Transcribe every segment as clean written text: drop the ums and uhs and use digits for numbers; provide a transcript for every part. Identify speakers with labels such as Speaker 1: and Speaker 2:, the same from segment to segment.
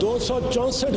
Speaker 1: 264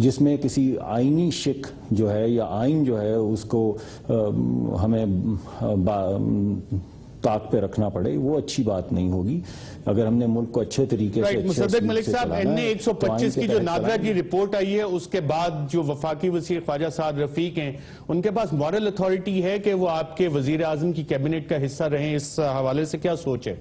Speaker 2: جس میں کسی آئینی شک جو ہے یا آئین جو ہے اس کو ہمیں طاق پہ رکھنا پڑے، وہ اچھی بات نہیں ہوگی۔ اگر ہم نے ملک کو اچھے طریقے سے
Speaker 3: مصدق ملک صاحب، NA-125 کی جو نادرا کی رپورٹ آئی ہے اس کے بعد جو وفاقی وزیر خواجہ سعد رفیق ہیں ان کے پاس مورل اتھارٹی ہے کہ وہ آپ کے وزیر اعظم کی کیبنٹ کا حصہ رہیں، اس حوالے سے کیا سوچ ہے؟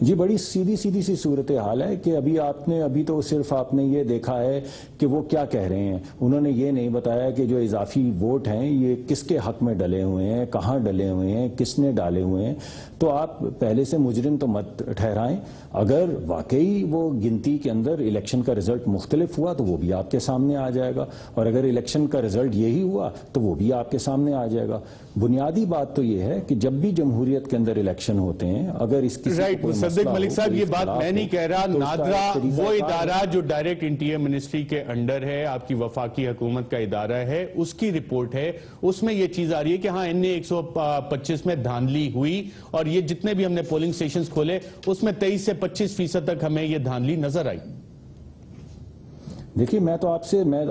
Speaker 2: جی بڑی سیدھی سی صورتحال ہے کہ ابھی تو صرف آپ نے یہ دیکھا ہے کہ وہ کیا کہہ رہے ہیں، انہوں نے یہ نہیں بتایا کہ جو اضافی ووٹ ہیں یہ کس کے حق میں ڈلے ہوئے ہیں، کہاں ڈلے ہوئے ہیں، کس نے ڈالے ہوئے ہیں۔ تو آپ پہلے سے مجرم تو مت ٹھہرائیں، اگر واقعی وہ گنتی کے اندر الیکشن کا رزلٹ مختلف ہوا تو وہ بھی آپ کے سامنے آ جائے گا، اور اگر الیکشن کا رزلٹ یہی ہوا تو وہ بھی آپ کے سامنے آ جائے گا۔ بنیادی بات تو یہ ہے کہ جب بھی جمہوریت کے اندر الیکشن ہوتے ہیں، اگر اس کی
Speaker 3: مصدق ملک صاحب یہ بات میں نہیں کہہ رہا، نادرا وہ ادارہ جو ڈائریکٹ انٹیریئر منسٹری کے انڈر ہے، آپ کی وفاقی حکومت کا ادارہ ہے، اس کی رپورٹ ہے، اس میں یہ چیز آ رہی ہے کہ ہاں NA-125 میں دھاندلی ہوئی، اور یہ جتنے بھی ہم نے پولنگ سٹیشنز کھولے اس میں 23 سے 25% تک ہمیں یہ دھاندلی نظر آئی۔
Speaker 2: دیکھیے میں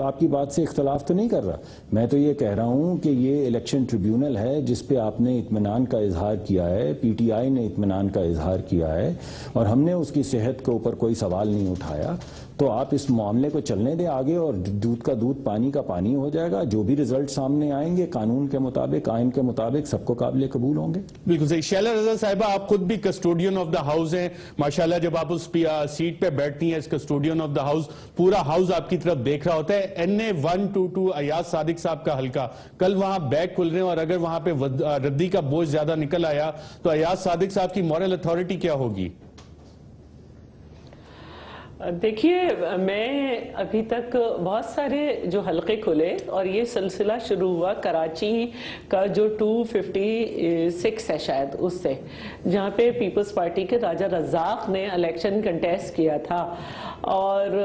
Speaker 2: آپ کی بات سے اختلاف تو نہیں کر رہا، میں تو یہ کہہ رہا ہوں کہ یہ الیکشن ٹریبیونل ہے جس پہ آپ نے اطمینان کا اظہار کیا ہے، PTI نے اطمینان کا اظہار کیا ہے، اور ہم نے اس کی صحت کے اوپر کوئی سوال نہیں اٹھایا۔ تو آپ اس معاملے کو چلنے دیں آگے، اور دودھ کا دودھ پانی کا پانی ہو جائے گا، جو بھی رزلٹ سامنے آئیں گے قانون کے مطابق، آئین کے مطابق سب کو قابل قبول ہوں گے۔
Speaker 3: بالکل صحیح۔ شیلا رضا صاحبہ، آپ خود بھی کسٹوڈین آف دا ہاؤس ہیں ماشاءاللہ، جب آپ اس سیٹ پہ بیٹھتی ہیں اس کسٹوڈین آف دا ہاؤس، پورا ہاؤس آپ کی طرف دیکھ رہا ہوتا ہے۔ NA-122 ایاز صادق صاحب کا حلقہ، کل وہاں بیگ کھل رہے ہیں، اور اگر وہاں پہ ردی کا بوجھ زیادہ نکل آیا تو ایاز صادق صاحب کی مورل اتھارٹی کیا ہوگی؟
Speaker 4: دیکھیے میں ابھی تک بہت سارے جو حلقے کھلے، اور یہ سلسلہ شروع ہوا کراچی کا جو 256 ہے شاید اس سے، جہاں پہ پیپلز پارٹی کے راجہ رزاق نے الیکشن کنٹیسٹ کیا تھا، اور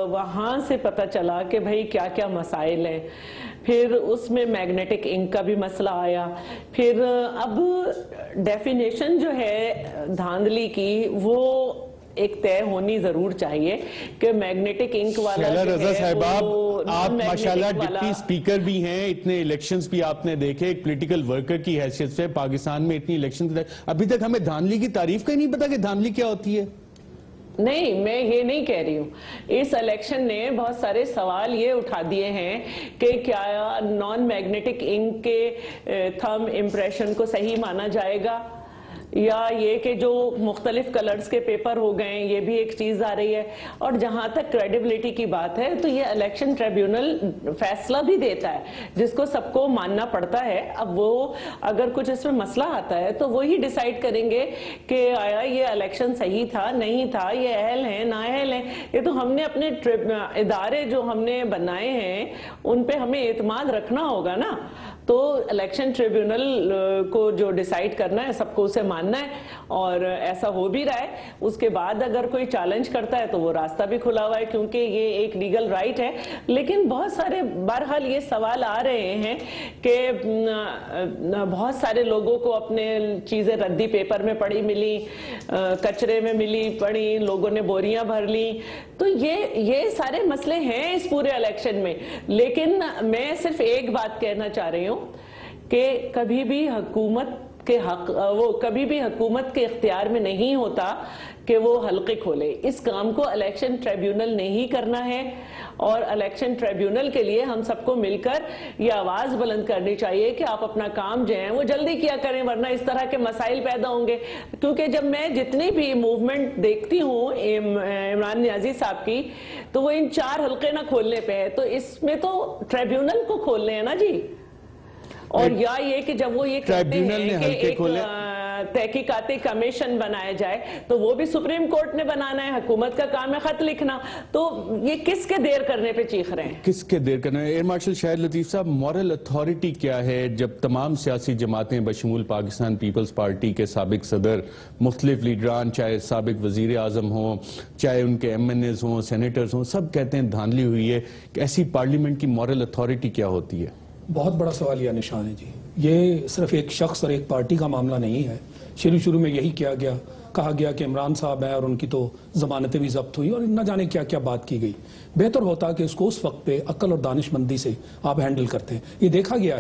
Speaker 4: وہاں سے پتہ چلا کہ بھئی کیا کیا مسائل ہیں۔ پھر اس میں میگنیٹک انک کا بھی مسئلہ آیا، پھر اب ڈیفینیشن جو ہے دھاندلی کی وہ ایک طے ہونی ضرور چاہیے کہ میگنیٹک انک والا
Speaker 3: شیلا رضا صاحبہ، آپ ماشاءاللہ ڈپٹی سپیکر بھی ہیں، اتنے الیکشنز بھی آپ نے دیکھے، ایک پولیٹیکل ورکر کی حیثیت سے پاکستان میں اتنی الیکشن، ابھی تک ہمیں دھاندلی کی تعریف کا ہی نہیں پتا کہ دھاندلی کیا ہوتی ہے۔
Speaker 4: نہیں، میں یہ نہیں کہہ رہی ہوں، اس الیکشن نے بہت سارے سوال یہ اٹھا دیے ہیں کہ کیا نان میگنیٹک انک کے تھم امپریشن کو صحیح مانا جائے گا، یا یہ کہ جو مختلف کلرز کے پیپر ہو گئے ہیں، یہ بھی ایک چیز آ رہی ہے۔ اور جہاں تک کریڈیبلٹی کی بات ہے تو یہ الیکشن ٹریبیونل فیصلہ بھی دیتا ہے جس کو سب کو ماننا پڑتا ہے۔ اب وہ اگر کچھ اس میں مسئلہ آتا ہے تو وہی ڈیسائیڈ کریں گے کہ آیا یہ الیکشن صحیح تھا نہیں تھا، یہ اہل ہیں نااہل ہیں۔ یہ تو ہم نے اپنے ادارے جو ہم نے بنائے ہیں ان پہ ہمیں اعتماد رکھنا ہوگا نا۔ تو الیکشن ٹریبیونل کو جو ڈیسائیڈ کرنا ہے سب کو اسے ماننا ہے، اور ایسا ہو بھی رہا ہے۔ اس کے بعد اگر کوئی چیلنج کرتا ہے تو وہ راستہ بھی کھلا ہوا ہے، کیونکہ یہ ایک لیگل رائٹ ہے۔ لیکن بہت سارے بہرحال یہ سوال آ رہے ہیں کہ بہت سارے لوگوں کو اپنے چیزیں ردی پیپر میں پڑی ملی، کچرے میں ملی پڑی، لوگوں نے بوریاں بھر لی، تو یہ سارے مسئلے ہیں اس پورے الیکشن میں۔ لیکن میں صرف ایک بات کہنا چاہ رہی ہوں کہ کبھی بھی حکومت کے اختیار میں نہیں ہوتا کہ وہ حلقے کھولے۔ اس کام کو الیکشن ٹریبیونل نے ہی کرنا ہے، اور الیکشن ٹریبیونل کے لیے ہم سب کو مل کر یہ آواز بلند کرنی چاہیے کہ آپ اپنا کام جو ہے وہ جلدی کیا کریں، ورنہ اس طرح کے مسائل پیدا ہوں گے۔ کیونکہ جب میں جتنی بھی موومنٹ دیکھتی ہوں عمران نیازی صاحب کی، تو وہ ان 4 حلقے نہ کھولنے پہ ہے، تو اس میں تو ٹریبیونل کو کھولنے ہیں نا جی۔ اور یا یہ کہ جب وہ یہ کہتے ہیں کہ ایک تحقیقاتی کمیشن بنایا جائے تو وہ بھی سپریم کورٹ نے بنانا ہے، حکومت کا کام ہے خط لکھنا، تو یہ کس کے دیر کرنے پہ چیخ رہے ہیں؟
Speaker 3: کس کے دیر کرنے؟ ایئر مارشل شاہد لطیف صاحب، مورل اتھارٹی کیا ہے جب تمام سیاسی جماعتیں بشمول پاکستان پیپلز پارٹی کے سابق صدر، مختلف لیڈران، چاہے سابق وزیر اعظم ہوں، چاہے ان کے MNAs ہوں، سینیٹرز ہوں، سب کہتے ہیں دھاندلی ہوئی ہے، کہ ایسی پارلیمنٹ کی مورل اتھارٹی کیا ہوتی ہے؟
Speaker 5: بہت بڑا سوالیہ نشان ہے جی۔ یہ صرف ایک شخص اور ایک پارٹی کا معاملہ نہیں ہے۔ شروع میں یہی کیا گیا، کہا گیا کہ عمران صاحب ہیں اور ان کی تو ضمانتیں بھی ضبط ہوئی اور نہ جانے کیا کیا بات کی گئی. بہتر ہوتا کہ اس کو اس وقت پہ عقل اور دانش مندی سے آپ ہینڈل کرتے ہیں. یہ دیکھا گیا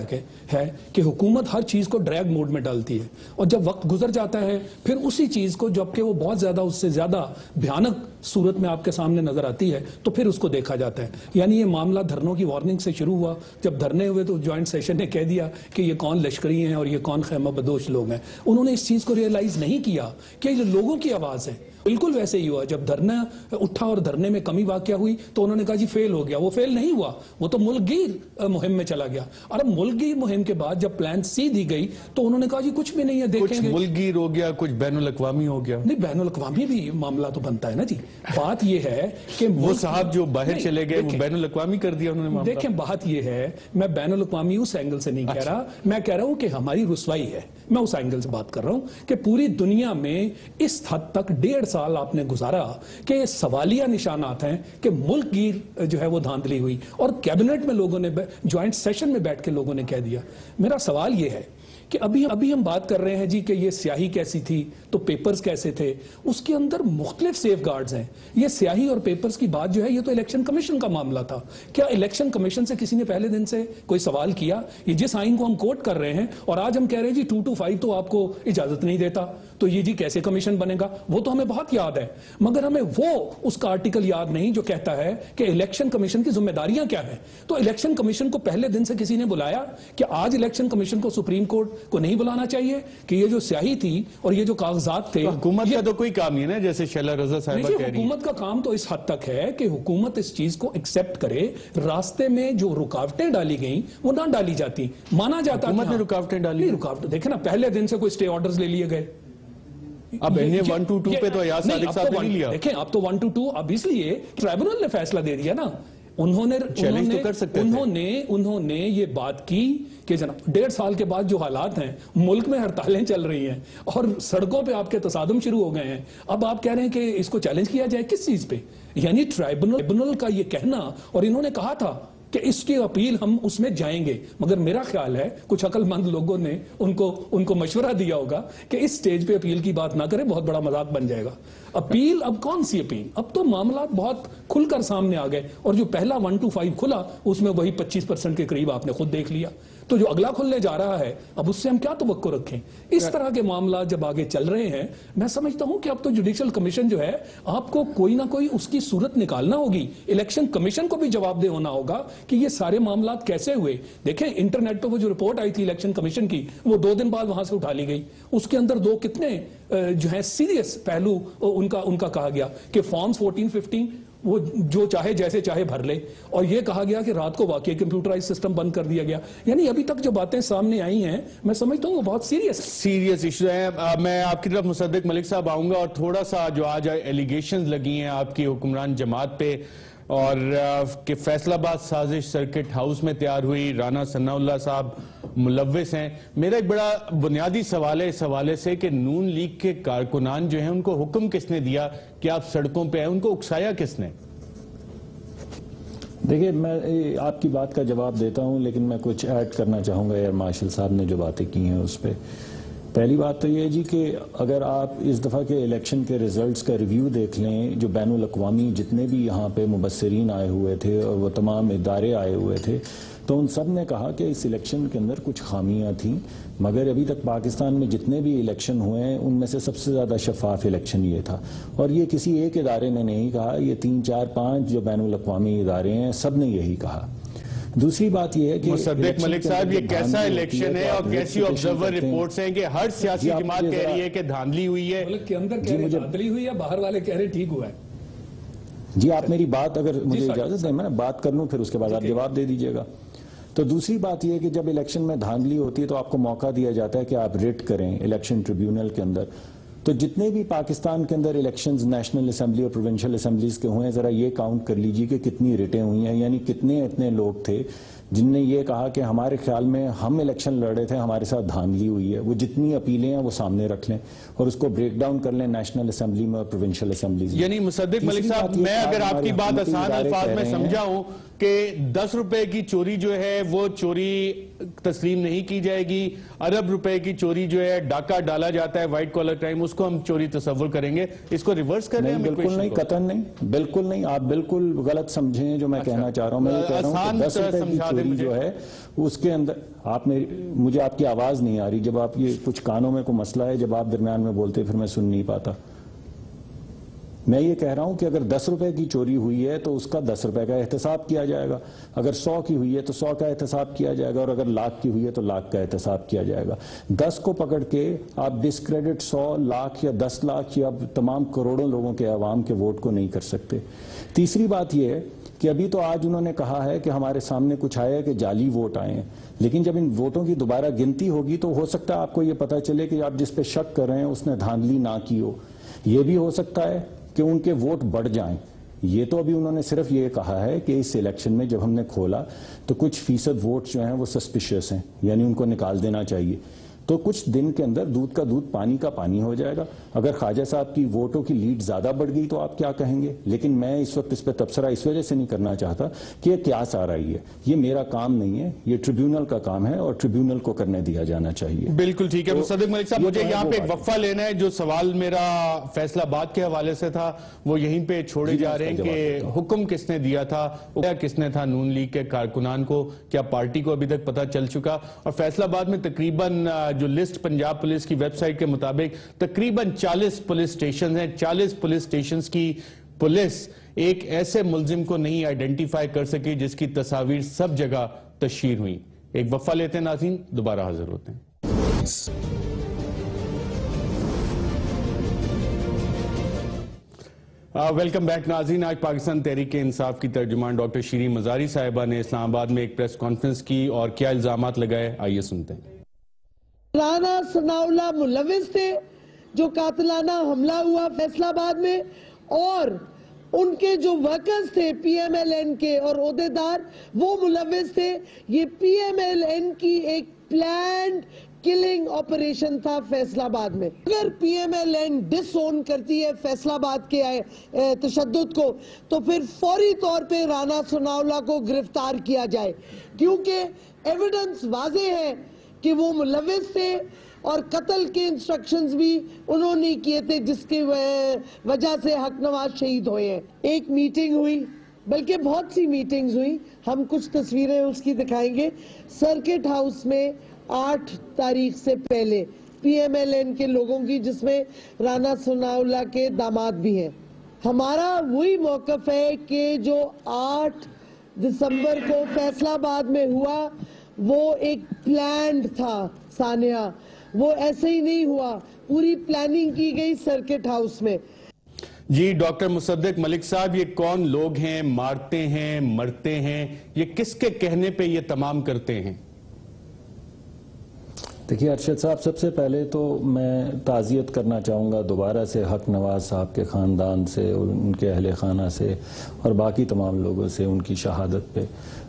Speaker 5: ہے کہ حکومت ہر چیز کو ڈریگ موڈ میں ڈالتی ہے اور جب وقت گزر جاتا ہے پھر اسی چیز کو جبکہ وہ بہت زیادہ اس سے زیادہ بھیانک صورت میں آپ کے سامنے نظر آتی ہے تو پھر اس کو دیکھا جاتا ہے. یعنی یہ معاملہ دھرنوں کی وارننگ سے شروع ہوا. جب دھرنے ہوئے تو جوائنٹ سیشن نے کہہ دیا کہ یہ کون لشکری ہیں اور یہ کون خیمہ بدوش لوگ ہیں. انہوں نے اس چیز کو ریئلائز نہیں کیا کہ یہ لوگوں کی آواز ہے. بالکل ویسے ہی ہوا جب دھرنا اٹھا اور دھرنے میں کمی واقع ہوئی تو انہوں نے کہا جی فیل ہو گیا. وہ فیل نہیں ہوا, وہ تو ملک گیر مہم میں چلا گیا. اور اب ملک گیر مہم کے بعد جب پلان سی دی گئی تو انہوں نے کہا جی کچھ بھی نہیں ہے, دیکھیں گے.
Speaker 3: کچھ ملک گیر ہو گیا, کچھ بین الاقوامی ہو گیا.
Speaker 5: نہیں, بین الاقوامی بھی معاملہ تو بنتا ہے نا جی. بات یہ ہے کہ
Speaker 3: وہ صاحب جو باہر چلے گئے وہ بین الاقوامی کر دیا انہوں نے معاملہ.
Speaker 5: دیکھیں بات یہ ہے, میں بین الاقوامی اس اینگل سے نہیں کہہ رہا, میں کہہ رہا ہوں کہ ہماری رسوائی ہے. میں اس اینگل سے بات کر رہا ہوں کہ پوری دنیا میں اس حد تک 1.5 سال آپ نے گزارا کہ سوالیہ نشانات ہیں کہ ملک گیر جو ہے وہ دھاندلی ہوئی اور کیبنٹ میں لوگوں نے جوائنٹ سیشن میں بیٹھ کے لوگوں نے کہہ دیا. میرا سوال یہ ہے کہ ابھی ہم بات کر رہے ہیں جی کہ یہ سیاہی کیسی تھی تو پیپرز کیسے تھے. اس کے اندر مختلف سیف گارڈز ہیں. یہ سیاہی اور پیپرز کی بات جو ہے یہ تو الیکشن کمیشن کا معاملہ تھا. کیا الیکشن کمیشن سے کسی نے پہلے دن سے کوئی سوال کیا؟ یہ جس آئین کو ہم کوٹ کر رہے ہیں اور آج ہم کہہ رہے ہیں جی 225 تو آپ کو اجازت نہیں دیتا, تو یہ جی کیسے کمیشن بنے گا؟ وہ تو ہمیں بہت یاد ہے, مگر ہمیں وہ اس کا آرٹیکل یاد نہیں جو کہتا ہے کہ الیکشن کمیشن کی ذمہ داریاں کیا ہیں. تو الیکشن کمیشن کو پہلے دن سے کسی نے بلایا کہ آج الیکشن کمیشن کو سپریم کورٹ کو نہیں بلانا چاہیے کہ یہ جو سیاہی تھی اور یہ جو کاغذات تھے.
Speaker 3: حکومت کا تو کوئی کام نہیں ہے نا, جیسے شیلا رضا صاحبہ کہہ رہی ہے.
Speaker 5: حکومت کا کام تو اس حد تک ہے کہ حکومت اس چیز کو ایکسپٹ کرے. راستے میں جو رکاوٹیں ڈالی گئیں وہ نہ ڈالی جاتی. مانا جاتا
Speaker 3: حکومت نے رکاوٹیں ڈالی.
Speaker 5: رکاوٹ دیکھیں نا, پہلے دن سے کوئی سٹے آرڈرز لے لیے گئے.
Speaker 3: اب انہیں 122 پہ تو ایاز صادق صاحب نے نہیں لیا.
Speaker 5: دیکھیں اب تو 122 اب اس لیے ٹرائبونل نے فیصلہ دے دیا نا. انہوں نے یہ بات کی کہ جناب 1.5 سال کے بعد جو حالات ہیں, ملک میں ہڑتالیں چل رہی ہیں اور سڑکوں پہ آپ کے تصادم شروع ہو گئے ہیں. اب آپ کہہ رہے ہیں کہ اس کو چیلنج کیا جائے کس چیز پہ؟ یعنی ٹرائبونل کا یہ کہنا, اور انہوں نے کہا تھا کہ اس کی اپیل ہم اس میں جائیں گے, مگر میرا خیال ہے کچھ عقل مند لوگوں نے ان کو مشورہ دیا ہوگا کہ اس سٹیج پہ اپیل کی بات نہ کریں, بہت بڑا مذاق بن جائے گا. اپیل اب کون سی اپیل؟ اب تو معاملات بہت کھل کر سامنے آ گئے اور جو پہلا 125 کھلا اس میں وہی 25% کے قریب آپ نے خود دیکھ لیا. تو جو اگلا کھلنے جا رہا ہے اب اس سے ہم کیا توقع رکھیں؟ اس طرح کے معاملات جب آگے چل رہے ہیں, میں سمجھتا ہوں کہ اب تو جوڈیشل کمیشن جو ہے آپ کو کوئی نہ کوئی اس کی صورت نکالنا ہوگی. الیکشن کمیشن کو بھی جواب دہ ہونا ہوگا کہ یہ سارے معاملات کیسے ہوئے. دیکھیں انٹرنیٹ پہ وہ جو رپورٹ آئی تھی الیکشن کمیشن کی, وہ 2 دن بعد وہاں سے اٹھا لی گئی. اس کے اندر 2 کتنے جو ہیں سیریس پہلو ان کا کہا گیا کہ فارمز 14-15 وہ جو چاہے جیسے چاہے بھر لے, اور یہ کہا گیا کہ رات کو واقعی کمپیوٹرائز سسٹم بند کر دیا گیا. یعنی ابھی تک جو باتیں سامنے آئی ہیں میں سمجھتا ہوں وہ بہت
Speaker 3: سیریس ایشو ہیں. میں آپ کی طرف مصدق ملک صاحب آؤں گا, اور تھوڑا سا جو آج ایلیگیشنز لگی ہیں آپ کی حکمران جماعت پہ, اور کہ فیصل آباد سازش سرکٹ ہاؤس میں تیار ہوئی, رانا ثناء اللہ صاحب ملوث ہیں. میرا ایک بڑا بنیادی سوال ہے اس حوالے سے کہ نون لیگ کے کارکنان جو ہیں ان کو حکم کس نے دیا کہ آپ سڑکوں پہ ہیں, ان کو اکسایا کس نے؟
Speaker 2: دیکھیں میں آپ کی بات کا جواب دیتا ہوں, لیکن میں کچھ ایڈ کرنا چاہوں گا ایئر مارشل صاحب نے جو باتیں کی ہیں اس پہ. پہلی بات تو یہ جی کہ اگر آپ اس دفعہ کے الیکشن کے ریزلٹس کا ریویو دیکھ لیں, جو بین الاقوامی جتنے بھی یہاں پہ مبصرین آئے ہوئے تھے اور وہ تمام ادارے آئے ہوئے تھے, تو ان سب نے کہا کہ اس الیکشن کے اندر کچھ خامیاں تھیں, مگر ابھی تک پاکستان میں جتنے بھی الیکشن ہوئے ہیں ان میں سے سب سے زیادہ شفاف الیکشن یہ تھا. اور یہ کسی ایک ادارے نے نہیں کہا, یہ 3, 4, 5 جو بین الاقوامی ادارے ہیں سب نے یہی کہا. دوسری بات یہ ہے کہ
Speaker 3: مصدق ملک صاحب یہ کیسا الیکشن ہے اور کیسی آبزرور رپورٹس ہیں کہ ہر سیاسی جماعت کہہ رہی ہے کہ دھاندلی ہوئی ہے,
Speaker 5: ملک کے اندر کہہ رہے دھاندلی ہوئی ہے, باہر والے کہہ رہے ٹھیک ہوا ہے.
Speaker 2: جی آپ میری بات اگر مجھے اجازت دیں میں بات کر لوں, پھر اس کے بعد آپ جواب دے دیجئے گا. تو دوسری بات یہ ہے کہ جب الیکشن میں دھاندلی ہوتی ہے تو آپ کو موقع دیا جاتا ہے کہ آپ ریٹ کریں الیکشن ٹریبیونل کے اندر. تو جتنے بھی پاکستان کے اندر الیکشنز نیشنل اسمبلی اور پروونشل اسمبلیز کے ہوئے ہیں, ذرا یہ کاؤنٹ کر لیجئے کہ کتنی ریٹیں ہوئی ہیں, یعنی کتنے اتنے لوگ تھے جن نے یہ کہا کہ ہمارے خیال میں ہم الیکشن لڑے تھے, ہمارے ساتھ دھاندلی ہوئی ہے. وہ جتنی اپیلیں ہیں وہ سامنے رکھ لیں اور اس کو بریک ڈاؤن کر لیں نیشنل اسمبلی میں اور پروونشل اسمبلیز میں.
Speaker 3: یعنی مصدق ملک صاحب میں اگر آپ کی بات آسان الفاظ میں سمجھا ہوں کہ 10 روپے کی چوری جو ہے وہ چوری تسلیم نہیں کی جائے گی. ارب روپے کی چوری جو ہے, ڈاکہ ڈالا جاتا ہے وائٹ کالر کرائم, اس کو ہم چوری تصور کریں گے. اس کو ریورس کر رہے ہیں.
Speaker 2: بالکل نہیں, قطعاً نہیں, بالکل نہیں. آپ بالکل غلط سمجھیں جو میں کہنا چاہ رہا ہوں. میں یہ کہہ رہا ہوں کہ 10 روپے کی چوری جو ہے اس کے اندر مجھے آپ کی آواز نہیں آ رہی. جب آپ یہ کچھ کانوں میں کوئی مسئلہ ہے, جب آپ درمیان میں بولتے پھر میں سن نہیں پاتا. میں یہ کہہ رہا ہوں کہ اگر 10 روپے کی چوری ہوئی ہے تو اس کا 10 روپے کا احتساب کیا جائے گا. اگر 100 کی ہوئی ہے تو 100 کا احتساب کیا جائے گا, اور اگر 1,00,000 کی ہوئی ہے تو 1,00,000 کا احتساب کیا جائے گا. 10 کو پکڑ کے آپ ڈسکریڈٹ 100 لاکھ یا 10 لاکھ یا تمام کروڑوں لوگوں کے عوام کے ووٹ کو نہیں کر سکتے. تیسری بات یہ ہے کہ ابھی تو آج انہوں نے کہا ہے کہ ہمارے سامنے کچھ آیا ہے کہ جعلی ووٹ آئے ہیں, لیکن جب ان ووٹوں کی دوبارہ گنتی ہوگی تو ہو سکتا ہے آپ کو یہ پتہ چلے کہ آپ جس پہ شک کر رہے ہیں اس نے دھاندلی نہ کی ہو. یہ بھی ہو سکتا ہے کہ ان کے ووٹ بڑھ جائیں. یہ تو ابھی انہوں نے صرف یہ کہا ہے کہ اس الیکشن میں جب ہم نے کھولا تو کچھ فیصد ووٹ جو ہیں وہ سسپیشیس ہیں, یعنی ان کو نکال دینا چاہیے. تو کچھ دن کے اندر دودھ کا دودھ پانی کا پانی ہو جائے گا. اگر خواجہ صاحب کی ووٹوں کی لیڈ زیادہ بڑھ گئی تو آپ کیا کہیں گے؟ لیکن میں اس وقت اس پہ تبصرہ اس وجہ سے نہیں کرنا چاہتا کہ یہ قیاس آ رہی ہے. یہ میرا کام نہیں ہے, یہ ٹریبیونل کا کام ہے اور ٹریبیونل کو کرنے دیا جانا چاہیے.
Speaker 3: بالکل ٹھیک ہے. مصدق ملک صاحب, مجھے یہاں پہ ایک وقفہ لینا ہے. جو سوال میرا فیصل آباد کے حوالے سے تھا وہ یہیں پہ چھوڑے جا رہے ہیں کہ حکم کس نے دیا تھا, کس نے تھا نون لیگ کے کارکنان کو, کیا پارٹی کو ابھی تک پتہ چل چکا؟ اور فیصل آباد میں تقریباً جو لسٹ پنجاب پولیس کی ویب سائٹ کے مطابق تقریباً 40 پولیس سٹیشن ہیں. 40 پولیس سٹیشنز کی پولیس ایک ایسے ملزم کو نہیں آئیڈینٹیفائی کر سکی جس کی تصاویر سب جگہ تشہیر ہوئی. ایک وقفہ لیتے ہیں ناظرین, دوبارہ حاضر ہوتے ہیں. ویلکم بیک ناظرین. آج پاکستان تحریک انصاف کی ترجمان ڈاکٹر شیریں مزاری صاحبہ نے اسلام آباد میں ایک پریس کانفرنس کی اور کیا الزامات لگائے, آئیے سنتے ہیں.
Speaker 6: رانا ثناءاللہ ملوث تھے جو قاتلانہ حملہ ہوا فیصل آباد میں, اور ان کے جو ورکرز تھے پی ایم ایل این کے اور عہدیدار وہ ملوث تھے. یہ پی ایم ایل این کی ایک پلانڈ کلنگ آپریشن تھا فیصل آباد میں. اگر پی ایم ایل این ڈس اون کرتی ہے فیصل آباد کے تشدد کو تو پھر فوری طور پہ رانا ثناءاللہ کو گرفتار کیا جائے, کیونکہ ایویڈنس واضح ہے کہ وہ ملوث تھے اور قتل کے انسٹرکشنز بھی انہوں نے کیے تھے جس کی وجہ سے حق نواز شہید ہوئے ہیں. ایک میٹنگ ہوئی, بلکہ بہت سی میٹنگز ہوئی, ہم کچھ تصویریں اس کی دکھائیں گے. سرکٹ ہاؤس میں 8 تاریخ سے پہلے پی ایم ایل این کے لوگوں کی, جس میں رانا ثناءاللہ کے داماد بھی ہیں. ہمارا وہی موقف ہے کہ جو 8 دسمبر کو فیصل آباد میں ہوا وہ ایک پلانڈ تھا سانحہ, وہ ایسے ہی نہیں ہوا, پوری پلاننگ کی گئی سرکٹ ہاؤس میں.
Speaker 3: جی ڈاکٹر مصدق ملک صاحب, یہ کون لوگ ہیں, مارتے ہیں, مرتے ہیں, یہ کس کے کہنے پہ یہ تمام کرتے ہیں؟
Speaker 2: دیکھیے ارشد صاحب, سب سے پہلے تو میں تعزیت کرنا چاہوں گا دوبارہ سے حق نواز صاحب کے خاندان سے, ان کے اہل خانہ سے اور باقی تمام لوگوں سے ان کی شہادت پہ.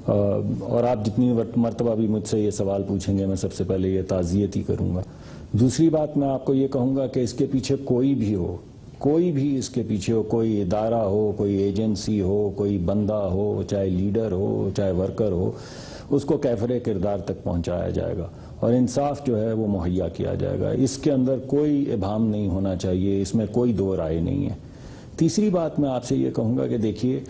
Speaker 2: اور آپ جتنی مرتبہ بھی مجھ سے یہ سوال پوچھیں گے میں سب سے پہلے یہ تعزیت ہی کروں گا. دوسری بات میں آپ کو یہ کہوں گا کہ اس کے پیچھے کوئی بھی ہو, کوئی بھی اس کے پیچھے ہو, کوئی ادارہ ہو, کوئی ایجنسی ہو, کوئی بندہ ہو, چاہے لیڈر ہو, چاہے ورکر ہو, اس کو کیفر کردار تک پہنچایا جائے گا اور انصاف جو ہے وہ مہیا کیا جائے گا. اس کے اندر کوئی ابہام نہیں ہونا چاہیے, اس میں کوئی دو رائے نہیں ہے. تیسری بات میں آپ سے یہ کہوں گا کہ دیکھیے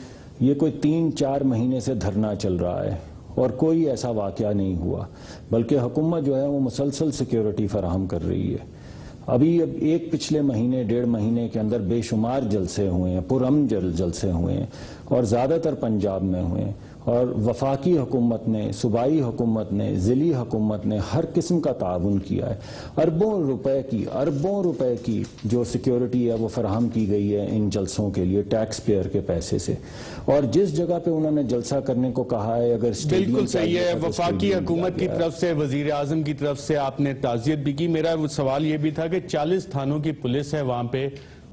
Speaker 2: یہ کوئی 3-4 مہینے سے دھرنا چل رہا ہے اور کوئی ایسا واقعہ نہیں ہوا, بلکہ حکومت جو ہے وہ مسلسل سیکیورٹی فراہم کر رہی ہے. ابھی ایک پچھلے مہینے 1.5 مہینے کے اندر بے شمار جلسے ہوئے ہیں, پرامن جلسے ہوئے ہیں, اور زیادہ تر پنجاب میں ہوئے ہیں. اور وفاقی حکومت نے, صوبائی حکومت نے, ضلعی حکومت نے ہر قسم کا تعاون کیا ہے. اربوں روپے کی جو سیکیورٹی ہے وہ فراہم کی گئی ہے ان جلسوں کے لیے ٹیکس پیئر کے پیسے سے. اور جس جگہ پہ انہوں نے جلسہ کرنے کو کہا ہے, اگر
Speaker 3: بالکل صحیح ہے, وفاقی حکومت کی طرف سے, وزیر اعظم کی طرف سے آپ نے تعزیت بھی کی. میرا سوال یہ بھی تھا کہ 40 تھانوں کی پولیس ہے وہاں پہ,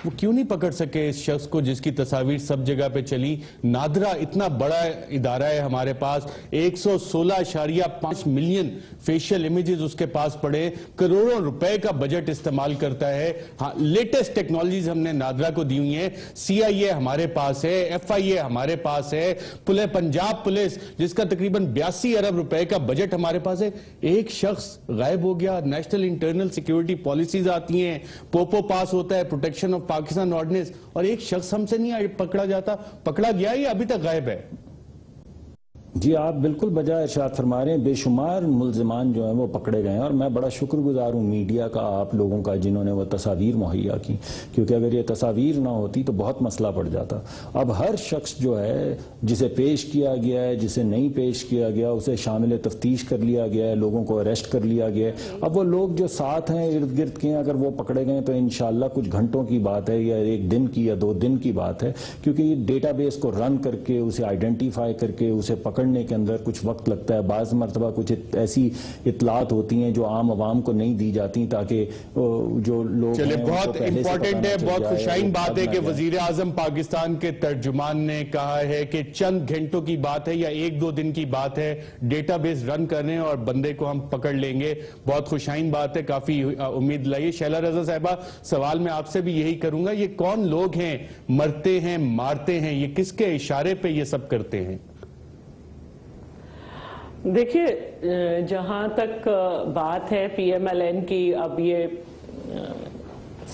Speaker 3: وہ کیوں نہیں پکڑ سکے اس شخص کو جس کی تتصاویر سب جگہ پہ چلی؟ نادرا اتنا بڑا ادارہ ہے ہمارے پاس، 116.5 ملین فیشل امیجز اس کے پاس پڑے، کروڑوں روپے کا بجٹ استعمال کرتا ہے. ہاں لیٹسٹ ٹیکنالوجیز ہم نے نادرا کو دی ہوئی ہیں. CIA ہمارے پاس ہے، FIA ہمارے پاس ہے، پنجاب پولیس جس کا تقریباً 82 ارب روپے کا بجٹ ہمارے پاس ہے. ایک شخص غائب ہو گیا. نیشنل انٹرنل سیکیورٹی پالیسیز آتی ہیں، پوپو پاس ہوتا ہے، پروٹیکشن آف پاکستان آرڈیننس، اور ایک شخص ہم سے نہیں پکڑا جاتا. پکڑا گیا یا ابھی تک غائب ہے؟
Speaker 2: جی آپ بالکل بجائے ارشاد فرما رہے ہیں. بے شمار ملزمان جو ہیں وہ پکڑے گئے ہیں، اور میں بڑا شکر گزار ہوں میڈیا کا، آپ لوگوں کا، جنہوں نے وہ تصاویر مہیا کی، کیونکہ اگر یہ تصاویر نہ ہوتی تو بہت مسئلہ پڑ جاتا. اب ہر شخص جو ہے جسے پیش کیا گیا ہے، جسے نہیں پیش کیا گیا، اسے شامل تفتیش کر لیا گیا ہے، لوگوں کو اریسٹ کر لیا گیا ہے. اب وہ لوگ جو ساتھ ہیں، ارد گرد کے ہیں، اگر وہ پکڑے گئے تو انشاءاللہ کچھ گھنٹوں کی بات ہے، یا ایک دن کی یا 2 دن کی بات ہے، کیونکہ یہ ڈیٹا بیس کو رن کر کے اسے آئیڈینٹیفائی کر کے اسے پکڑنے کے اندر کچھ وقت لگتا ہے. بعض مرتبہ کچھ ایسی اطلاعات ہوتی ہیں جو عام عوام کو نہیں دی جاتی، تاکہ جو لوگ
Speaker 3: چلے بہت امپورٹنٹ ہے، بہت خوشائن بات ہے کہ وزیر اعظم پاکستان کے ترجمان نے کہا ہے کہ چند گھنٹوں کی بات ہے یا 1-2 دن کی بات ہے، ڈیٹا بیس رن کرنے اور بندے کو ہم پکڑ لیں گے. بہت خوشائن بات ہے، کافی امید لائیے. شیلا رضا صاحبہ، سوال میں آپ سے بھی یہی کروں گا، یہ کون لوگ ہیں مرتے ہیں مارتے ہیں؟ یہ کس کے اشارے پہ یہ سب کرتے ہیں؟
Speaker 4: دیکھیے جہاں تک بات ہے PMLN کی، اب یہ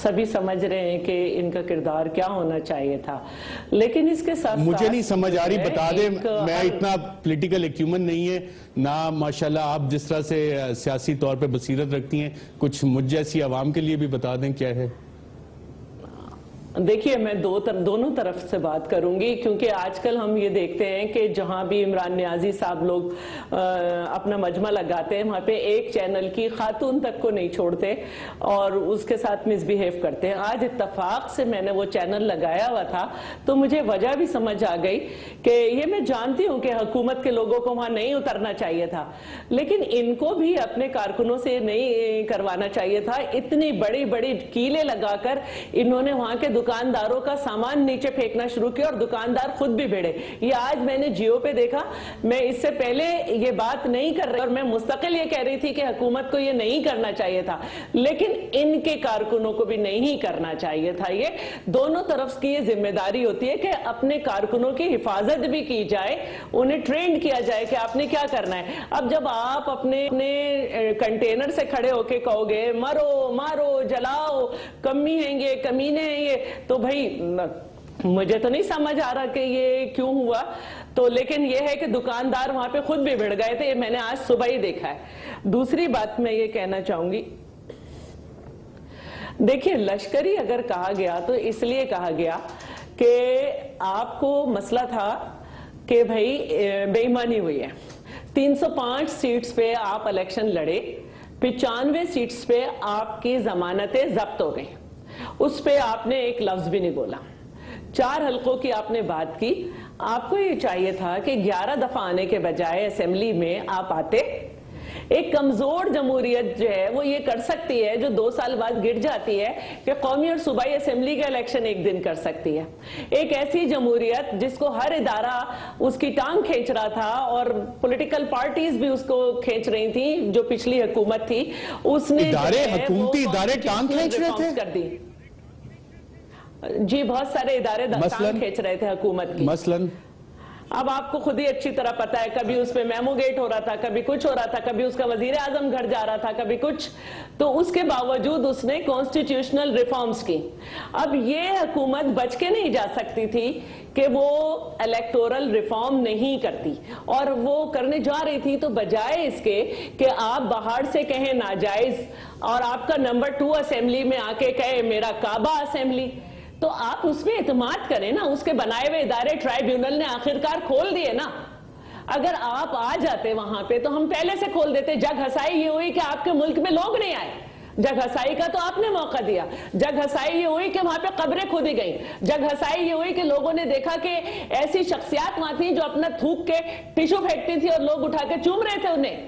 Speaker 4: سبھی سمجھ رہے ہیں کہ ان کا کردار کیا ہونا چاہیے تھا، لیکن اس کے ساتھ
Speaker 3: مجھے نہیں سمجھ آ رہی، بتا دیں. میں اتنا پولیٹیکل ایکیومن نہیں ہے نہ، ماشاءاللہ آپ جس طرح سے سیاسی طور پہ بصیرت رکھتی ہیں، کچھ مجھ جیسی عوام کے لیے بھی بتا دیں کیا ہے.
Speaker 4: دیکھیے میں دونوں طرف سے بات کروں گی، کیونکہ آج کل ہم یہ دیکھتے ہیں کہ جہاں بھی عمران نیازی صاحب لوگ اپنا مجمع لگاتے ہیں، وہاں پہ ایک چینل کی خاتون تک کو نہیں چھوڑتے اور اس کے ساتھ مس بیہیو کرتے ہیں. آج اتفاق سے میں نے وہ چینل لگایا ہوا تھا تو مجھے وجہ بھی سمجھ آ گئی کہ یہ میں جانتی ہوں کہ حکومت کے لوگوں کو وہاں نہیں اترنا چاہیے تھا، لیکن ان کو بھی اپنے کارکنوں سے نہیں کروانا چاہیے تھا. اتنی بڑی بڑی کیلیں لگا کر انہوں نے وہاں کے دکانداروں کا سامان نیچے پھینکنا شروع کیا، اور دکاندار خود بھی بھیڑے. یہ آج میں نے جیو پہ دیکھا، میں اس سے پہلے یہ بات نہیں کر رہی اور میں مستقل یہ کہہ رہی تھی کہ حکومت کو یہ نہیں کرنا چاہیے تھا، لیکن ان کے کارکنوں کو بھی نہیں کرنا چاہیے تھا. یہ دونوں طرف کی یہ ذمہ داری ہوتی ہے کہ اپنے کارکنوں کی حفاظت بھی کی جائے، انہیں ٹرینڈ کیا جائے کہ آپ نے کیا کرنا ہے. اب جب آپ اپنے کنٹینر سے کھڑے ہو کے کہو گے مرو مارو جلاؤ، کمی ہیں یہ، کمینے ہیں یہ، تو بھائی مجھے تو نہیں سمجھ آ رہا کہ یہ کیوں ہوا. تو لیکن یہ ہے کہ دکاندار وہاں پہ خود بھی بھڑ گئے تھے، یہ میں نے آج صبح ہی دیکھا ہے. دوسری بات میں یہ کہنا چاہوں گی، دیکھیے لشکری اگر کہا گیا تو اس لیے کہا گیا کہ آپ کو مسئلہ تھا کہ بھائی بے ایمانی ہوئی ہے. 305 سیٹس پہ آپ الیکشن لڑے، 95 سیٹس پہ آپ کی ضمانتیں ضبط ہو گئی، اس پہ آپ نے ایک لفظ بھی نہیں بولا. 4 حلقوں کی آپ نے بات کی. آپ کو یہ چاہیے تھا کہ 11 دفعہ آنے کے بجائے اسمبلی میں آپ آتے. ایک کمزور جمہوریت جو ہے وہ یہ کر سکتی ہے، جو 2 سال بعد گر جاتی ہے، کہ قومی اور صوبائی اسمبلی کا الیکشن ایک دن کر سکتی ہے. ایک ایسی جمہوریت جس کو ہر ادارہ اس کی ٹانگ کھینچ رہا تھا اور پولیٹیکل پارٹیز بھی اس کو کھینچ رہی تھی، جو پچھلی حکومت تھی، اس نے
Speaker 3: حکومتی ادارے ٹانگ کھینچ رہے تھے
Speaker 4: کر دی. جی بہت سارے ادارے ٹانگ کھینچ رہے تھے حکومت کی.
Speaker 3: مثلاً
Speaker 4: اب آپ کو خود ہی اچھی طرح پتا ہے، کبھی اس پہ میمو گیٹ ہو رہا تھا، کبھی کچھ ہو رہا تھا، کبھی اس کا وزیر اعظم گھر جا رہا تھا، کبھی کچھ. تو اس کے باوجود اس نے کانسٹیٹیوشنل ریفارمز کی. اب یہ حکومت بچ کے نہیں جا سکتی تھی کہ وہ الیکٹورل ریفارم نہیں کرتی، اور وہ کرنے جا رہی تھی. تو بجائے اس کے کہ آپ باہر سے کہیں ناجائز اور آپ کا نمبر 2 اسمبلی میں آ کے کہے میرا کعبہ اسمبلی، تو آپ اس میں اعتماد کریں نا. اس کے بنائے ہوئے ادارے ٹرائیبیونل نے آخرکار کھول دیے نا. اگر آپ آ جاتے وہاں پہ تو ہم پہلے سے کھول دیتے. جگ ہسائی یہ ہوئی کہ آپ کے ملک میں لوگ نہیں آئے، جگ ہسائی کا تو آپ نے موقع دیا. جگ ہسائی یہ ہوئی کہ وہاں پہ قبریں کھودی گئیں. جگ ہسائی یہ ہوئی کہ لوگوں نے دیکھا کہ ایسی شخصیات وہاں تھیں جو اپنا تھوک کے ٹیشو پھینکتی تھی اور لوگ اٹھا کے چوم رہے تھے انہیں.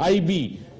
Speaker 3: IB,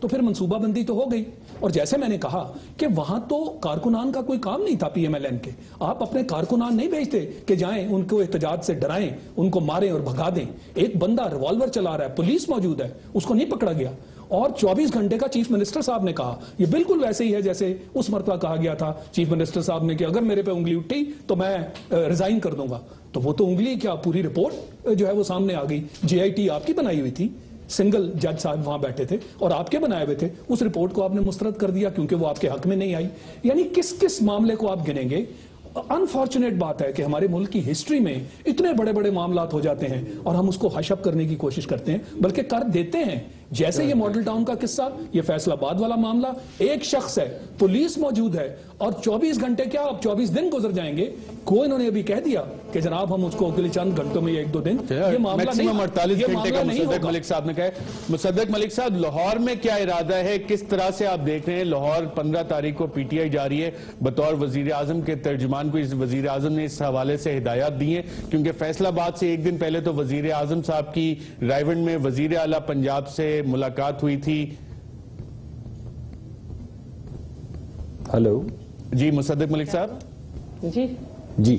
Speaker 5: تو پھر منصوبہ بندی تو ہو گئی. اور جیسے میں نے کہا کہ وہاں تو کارکنان کا کوئی کام نہیں تھا پی ایم ایل این کے. آپ اپنے کارکنان نہیں بھیجتے کہ جائیں ان کو احتجاج سے ڈرائیں, ان کو ماریں اور بھگا دیں. ایک بندہ ریوالور چلا رہا ہے, پولیس موجود ہے, اس کو نہیں پکڑا گیا. اور 24 گھنٹے کا چیف منسٹر صاحب نے کہا, یہ بالکل ویسے ہی ہے جیسے اس مرتبہ کہا گیا تھا چیف منسٹر صاحب نے کہ اگر میرے پہ انگلی اٹھی تو میں ریزائن کر دوں گا. تو وہ تو انگلی کیا, پوری رپورٹ جو ہے وہ سامنے آ گئی. جے آئی ٹی آپ کی بنائی ہوئی تھی, سنگل جج صاحب وہاں بیٹھے تھے اور آپ کے بنائے ہوئے تھے. اس رپورٹ کو آپ نے مسترد کر دیا کیونکہ وہ آپ کے حق میں نہیں آئی. یعنی کس کس معاملے کو آپ گنیں گے؟ انفارچونیٹ بات ہے کہ ہمارے ملک کی ہسٹری میں اتنے بڑے بڑے معاملات ہو جاتے ہیں اور ہم اس کو حش اپ کرنے کی کوشش کرتے ہیں, بلکہ کر دیتے ہیں. جیسے یہ ماڈل ٹاؤن کا قصہ, یہ فیصل آباد والا معاملہ, ایک شخص ہے, پولیس موجود ہے اور 24 گھنٹے کیا اب 24 دن گزر جائیں گے. کو انہوں نے ابھی کہہ دیا کہ جناب ہم اس کو اگلے چند گھنٹوں میں 1-2 دن, یہ معاملہ نہیں,
Speaker 3: 48 گھنٹے کا مصدق ملک صاحب نے کہا ہے. مصدق ملک صاحب, لاہور میں کیا ارادہ ہے, کس طرح سے آپ دیکھ رہے ہیں؟ لاہور 15 تاریخ کو پی ٹی آئی جا رہی ہے, بطور وزیر اعظم کے ترجمان کو وزیر اعظم نے اس حوالے سے ہدایات دی ہیں, کیونکہ فیصل آباد سے ایک دن پہلے تو وزیر اعظم صاحب کی رائیونڈ میں وزیر اعلیٰ پنجاب سے ملاقات ہوئی تھی.
Speaker 2: ہلو
Speaker 3: جی مصدق ملک صاحب.
Speaker 2: جی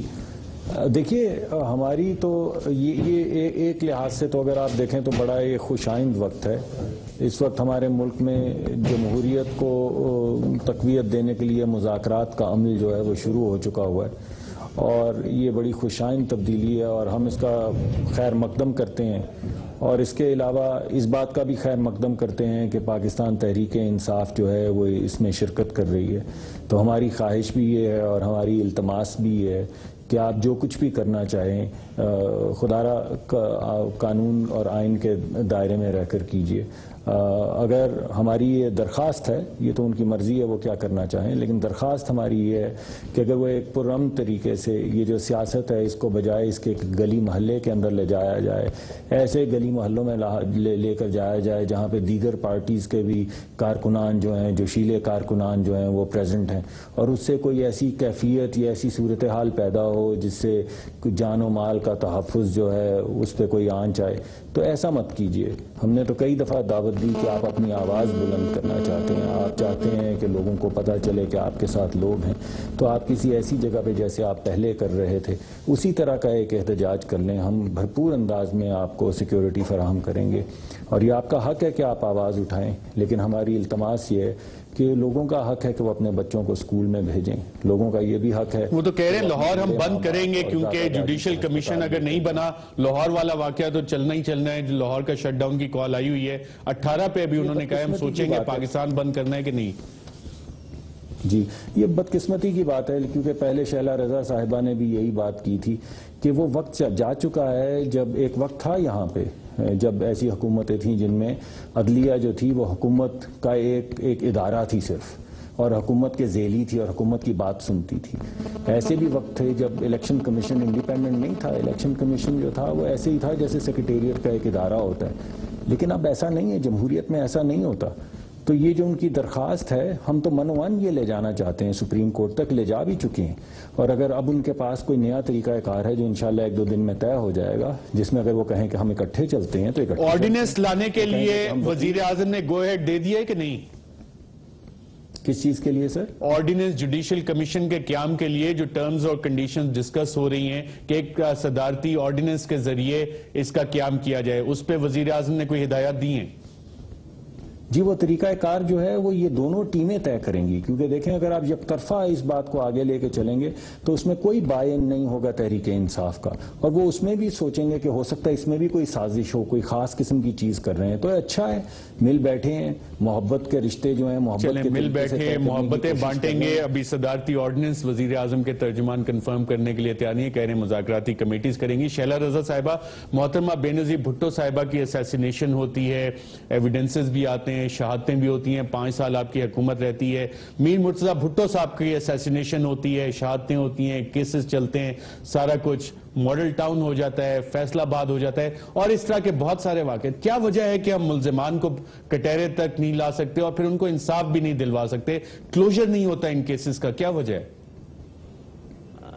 Speaker 2: دیکھیے, ہماری تو یہ ایک لحاظ سے تو اگر آپ دیکھیں تو بڑا یہ خوش آئند وقت ہے. اس وقت ہمارے ملک میں جمہوریت کو تقویت دینے کے لیے مذاکرات کا عمل جو ہے وہ شروع ہو چکا ہوا ہے اور یہ بڑی خوش آئند تبدیلی ہے اور ہم اس کا خیر مقدم کرتے ہیں. اور اس کے علاوہ اس بات کا بھی خیر مقدم کرتے ہیں کہ پاکستان تحریک انصاف جو ہے وہ اس میں شرکت کر رہی ہے. تو ہماری خواہش بھی یہ ہے اور ہماری التماس بھی یہ ہے کہ آپ جو کچھ بھی کرنا چاہیں خدا را قانون اور آئین کے دائرے میں رہ کر کیجئے. اگر ہماری یہ درخواست ہے, یہ تو ان کی مرضی ہے وہ کیا کرنا چاہیں, لیکن درخواست ہماری یہ ہے کہ اگر وہ ایک پرامن طریقے سے یہ جو سیاست ہے اس کو بجائے اس کے گلی محلے کے اندر لے جایا جائے, ایسے گلی محلوں میں لے کر جایا جائے جہاں پہ دیگر پارٹیز کے بھی کارکنان جو ہیں, جوشیلے کارکنان جو ہیں وہ پریزنٹ ہیں, اور اس سے کوئی ایسی کیفیت یا ایسی صورتحال پیدا ہو جس سے جان و مال کا تحفظ جو ہے اس پہ کوئی آنچ آئے, تو ایسا مت کیجئے. ہم نے تو کئی دفعہ دعوت دی کہ آپ اپنی آواز بلند کرنا چاہتے ہیں, آپ چاہتے ہیں کہ لوگوں کو پتہ چلے کہ آپ کے ساتھ لوگ ہیں, تو آپ کسی ایسی جگہ پہ جیسے آپ پہلے کر رہے تھے اسی طرح کا ایک احتجاج کر لیں. ہم بھرپور انداز میں آپ کو سیکیورٹی فراہم کریں گے اور یہ آپ کا حق ہے کہ آپ آواز اٹھائیں, لیکن ہماری التماس یہ ہے کہ لوگوں کا حق ہے کہ وہ اپنے بچوں کو اسکول میں بھیجیں. لوگوں کا یہ بھی حق ہے.
Speaker 3: وہ تو کہہ رہے ہیں لاہور ہم بند کریں گے کیونکہ جوڈیشل کمیشن اگر نہیں بنا, لاہور والا واقعہ تو چلنا ہی چلنا ہے. لاہور کا شٹ ڈاؤن کی کال آئی ہوئی ہے 18 پہ, ابھی انہوں نے کہا ہم سوچیں گے پاکستان بند کرنا ہے کہ نہیں.
Speaker 2: جی یہ بدقسمتی کی بات ہے کیونکہ پہلے شیلا رضا صاحبہ نے بھی یہی بات کی تھی کہ وہ وقت جا چکا ہے جب ایک وقت تھا یہاں پہ جب ایسی حکومتیں تھیں جن میں عدلیہ جو تھی وہ حکومت کا ایک ادارہ تھی صرف, اور حکومت کے ذیلی تھی اور حکومت کی بات سنتی تھی. ایسے بھی وقت تھے جب الیکشن کمیشن انڈیپینڈنٹ نہیں تھا, الیکشن کمیشن جو تھا وہ ایسے ہی تھا جیسے سیکریٹریٹ کا ایک ادارہ ہوتا ہے. لیکن اب ایسا نہیں ہے, جمہوریت میں ایسا نہیں ہوتا. تو یہ جو ان کی درخواست ہے ہم تو منوان یہ لے جانا چاہتے ہیں, سپریم کورٹ تک لے جا بھی چکے ہیں, اور اگر اب ان کے پاس کوئی نیا طریقہ کار ہے جو انشاءاللہ 1-2 دن میں طے ہو جائے گا جس میں اگر وہ کہیں کہ ہم اکٹھے چلتے ہیں تو اکٹھے.
Speaker 3: آرڈیننس لانے کے لیے وزیر اعظم نے گو ہیڈ دے دیا ہے کہ نہیں؟
Speaker 2: کس چیز کے لیے سر؟
Speaker 3: آرڈیننس جوڈیشل کمیشن کے قیام کے لیے جو ٹرمز اور کنڈیشنز ڈسکس ہو رہی ہیں کہ ایک صدارتی آرڈیننس کے ذریعے اس کا قیام کیا جائے, اس پہ وزیر اعظم نے کوئی ہدایات دی ہیں؟
Speaker 2: جی وہ طریقہ کار جو ہے وہ یہ دونوں ٹیمیں طے کریں گی, کیونکہ دیکھیں اگر آپ یک طرفہ اس بات کو آگے لے کے چلیں گے تو اس میں کوئی بائن نہیں ہوگا تحریک انصاف کا, اور وہ اس میں بھی سوچیں گے کہ ہو سکتا ہے اس میں بھی کوئی سازش ہو, کوئی خاص قسم کی چیز کر رہے ہیں. تو اچھا ہے مل بیٹھے ہیں, محبت کے رشتے جو ہیں محبت کے
Speaker 3: مل بیٹھے محبتیں بانٹیں گے. ابھی صدارتی آرڈیننس وزیر اعظم کے ترجمان کنفرم کرنے کے لیے تیار نہیں ہے, کہہ رہے ہیں مذاکراتی کمیٹیز کریں گی. شیلا رضا صاحبہ, محترمہ بینظیر بھٹو صاحبہ کی اسیسینیشن ہوتی ہے, ایویڈنسز بھی آتے ہیں, شہادتیں بھی ہوتی ہیں, 5 سال آپ کی حکومت رہتی ہے. میر مرتضی بھٹو صاحب کی اسیسینیشن ہوتی ہے, شہادتیں ہوتی ہیں, کیسز چلتے ہیں, سارا کچھ ماڈل ٹاؤن ہو جاتا ہے, فیصل آباد ہو جاتا ہے, اور اس طرح کے بہت سارے واقعات. کیا وجہ ہے کہ ہم ملزمان کو کٹہرے تک نہیں لا سکتے اور پھر ان کو انصاف بھی نہیں دلوا سکتے, کلوجر نہیں ہوتا ان کیسز کا, کیا وجہ ہے؟